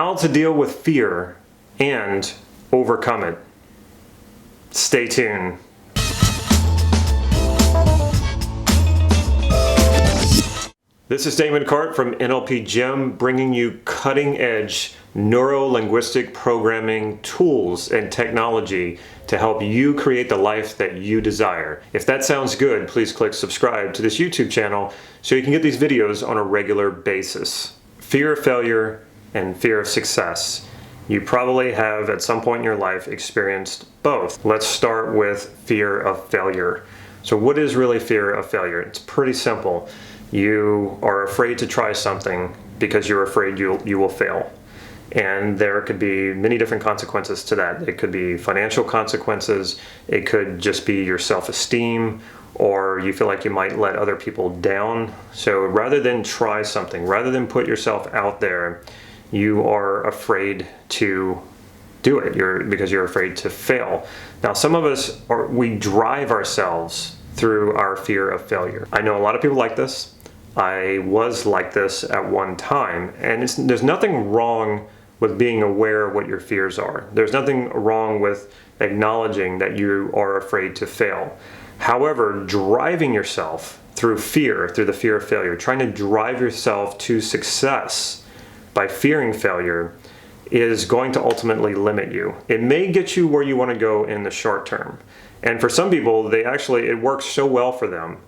How to deal with fear and overcome it. Stay tuned. This is Damon Cart from NLP Gym, bringing you cutting-edge neuro-linguistic programming tools and technology to help you create the life that you desire. If that sounds good, please click subscribe to this YouTube channel so you can get these videos on a regular basis. Fear of failure and fear of success. You probably have at some point in your life experienced both. Let's start with fear of failure. So what is really fear of failure? It's pretty simple. You are afraid to try something because you're afraid you will fail. And there could be many different consequences to that. It could be financial consequences, it could just be your self-esteem, or you feel like you might let other people down. So rather than try something, rather than put yourself out there, you are afraid to do it because you're afraid to fail. Now, some of us, we drive ourselves through our fear of failure. I know a lot of people like this. I was like this at one time, and there's nothing wrong with being aware of what your fears are. There's nothing wrong with acknowledging that you are afraid to fail. However, driving yourself through the fear of failure, trying to drive yourself to success by fearing failure is going to ultimately limit you. It may get you where you want to go in the short term. And for some people, it works so well for them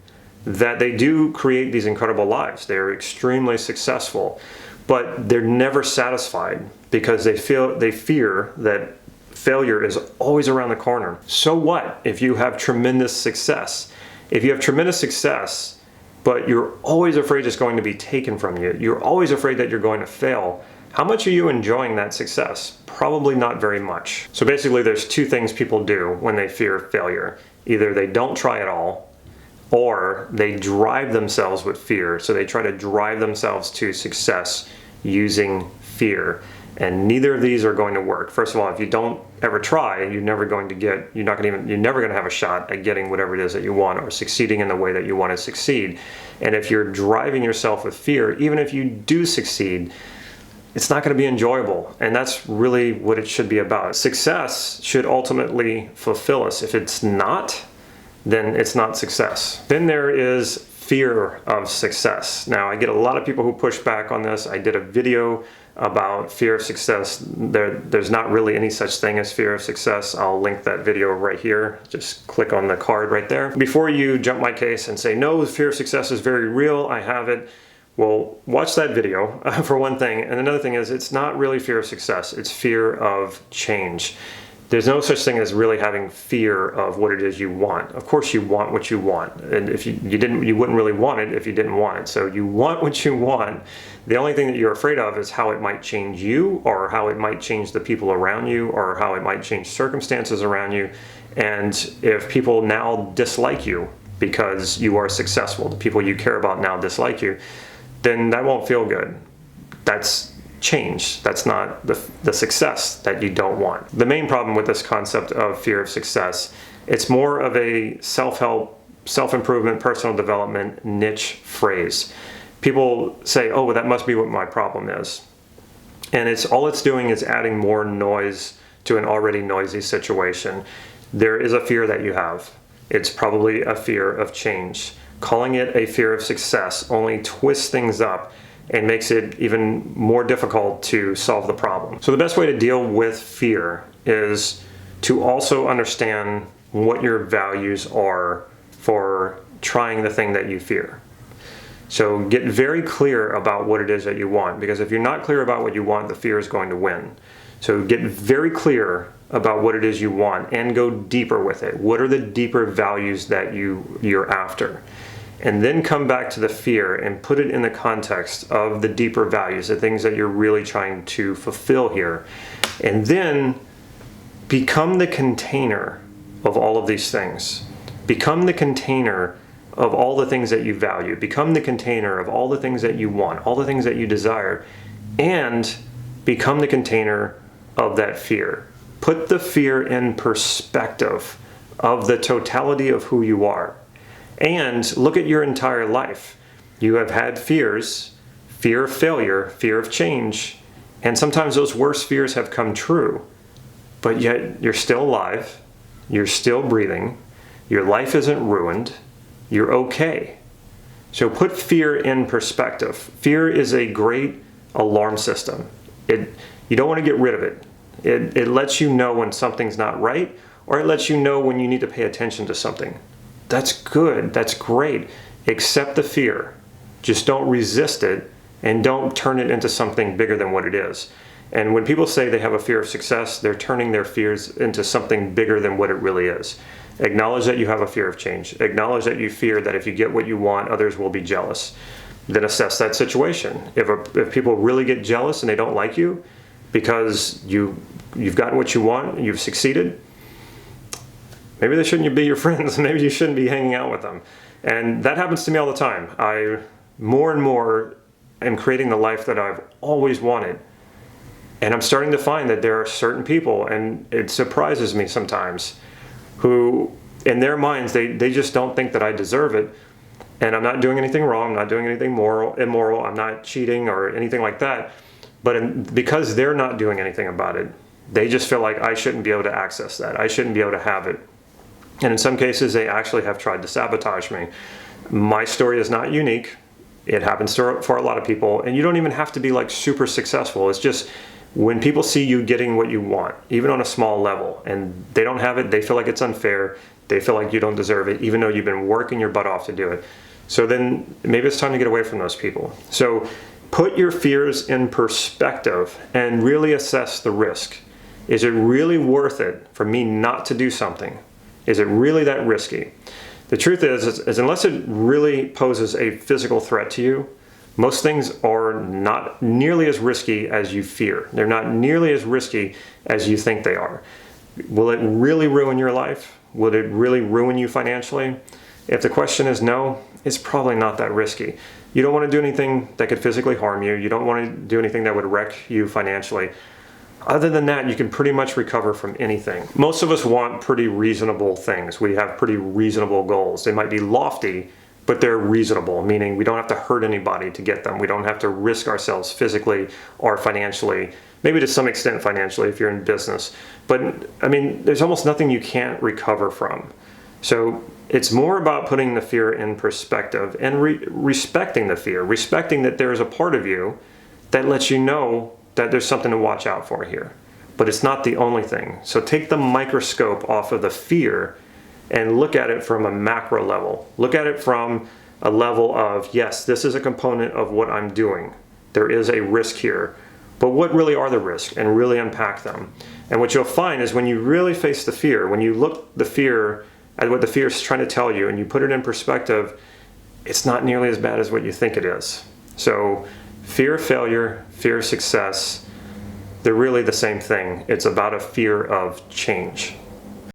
that they do create these incredible lives. They're extremely successful, but they're never satisfied because they fear that failure is always around the corner. So what if you have tremendous success? If you have tremendous success, but you're always afraid it's going to be taken from you, you're always afraid that you're going to fail, how much are you enjoying that success? Probably not very much. So basically there's two things people do when they fear failure. Either they don't try at all, or they drive themselves with fear. So they try to drive themselves to success using fear. And neither of these are going to work. First of all, if you don't ever try, you're never going to have a shot at getting whatever it is that you want or succeeding in the way that you want to succeed. And if you're driving yourself with fear, even if you do succeed, it's not going to be enjoyable. And that's really what it should be about. Success should ultimately fulfill us. If it's not, then it's not success. Then there is fear of success. Now, I get a lot of people who push back on this. I did a video about fear of success. There's not really any such thing as fear of success. I'll link that video right here. Just click on the card right there. Before you jump my case and say, no, fear of success is very real, I have it. Well, watch that video for one thing. And another thing is, it's not really fear of success. It's fear of change. There's no such thing as really having fear of what it is you want. Of course you want what you want. And if you wouldn't really want it if you didn't want it. So you want what you want. The only thing that you're afraid of is how it might change you, or how it might change the people around you, or how it might change circumstances around you. And if people now dislike you because you are successful, the people you care about now dislike you, then that won't feel good. That's change. That's not the success that you don't want. The main problem with this concept of fear of success, it's more of a self-help, self-improvement, personal development niche phrase. People say, oh, well, that must be what my problem is. And all it's doing is adding more noise to an already noisy situation. There is a fear that you have. It's probably a fear of change. Calling it a fear of success only twists things up and makes it even more difficult to solve the problem. So the best way to deal with fear is to also understand what your values are for trying the thing that you fear. So get very clear about what it is that you want, because if you're not clear about what you want, the fear is going to win. So get very clear about what it is you want and go deeper with it. What are the deeper values that you're after? And then come back to the fear and put it in the context of the deeper values, the things that you're really trying to fulfill here. And then become the container of all of these things. Become the container of all the things that you value. Become the container of all the things that you want, all the things that you desire, and become the container of that fear. Put the fear in perspective of the totality of who you are. And look at your entire life. You have had fears, fear of failure, fear of change, And sometimes those worst fears have come true, but yet you're still alive, you're still breathing, your life isn't ruined, you're okay. So put fear in perspective. Fear is a great alarm system. You don't want to get rid of it. It lets you know when something's not right, or it lets you know when you need to pay attention to something. That's good, that's great. Accept the fear. Just don't resist it, and don't turn it into something bigger than what it is. And when people say they have a fear of success, they're turning their fears into something bigger than what it really is. Acknowledge that you have a fear of change. Acknowledge that you fear that if you get what you want, others will be jealous. Then assess that situation. If people really get jealous and they don't like you because you've gotten what you want, you've succeeded, maybe they shouldn't be your friends. Maybe you shouldn't be hanging out with them. And that happens to me all the time. I more and more am creating the life that I've always wanted. And I'm starting to find that there are certain people, and it surprises me sometimes, who in their minds, they just don't think that I deserve it. And I'm not doing anything wrong, I'm not doing anything immoral, I'm not cheating or anything like that. But because they're not doing anything about it, they just feel like I shouldn't be able to access that. I shouldn't be able to have it. And in some cases, they actually have tried to sabotage me. My story is not unique. It happens for a lot of people. And you don't even have to be like super successful. It's just when people see you getting what you want, even on a small level, and they don't have it, they feel like it's unfair. They feel like you don't deserve it, even though you've been working your butt off to do it. So then maybe it's time to get away from those people. So put your fears in perspective and really assess the risk. Is it really worth it for me not to do something? Is it really that risky? The truth is unless it really poses a physical threat to you, most things are not nearly as risky as you fear. They're not nearly as risky as you think they are. Will it really ruin your life? Will it really ruin you financially? If the question is no, it's probably not that risky. You don't want to do anything that could physically harm you. You don't want to do anything that would wreck you financially. Other than that, you can pretty much recover from anything. Most of us want pretty reasonable things. We have pretty reasonable goals. They might be lofty, but they're reasonable, meaning we don't have to hurt anybody to get them. We don't have to risk ourselves physically or financially, maybe to some extent financially if you're in business. But I mean, there's almost nothing you can't recover from. So it's more about putting the fear in perspective and respecting the fear, respecting that there's a part of you that lets you know that there's something to watch out for here. But it's not the only thing. So take the microscope off of the fear and look at it from a macro level. Look at it from a level of, yes, this is a component of what I'm doing. There is a risk here. But what really are the risks? And really unpack them. And what you'll find is when you really face the fear, when you look the fear at what the fear is trying to tell you and you put it in perspective, it's not nearly as bad as what you think it is. So fear of failure, fear of success, they're really the same thing. It's about a fear of change.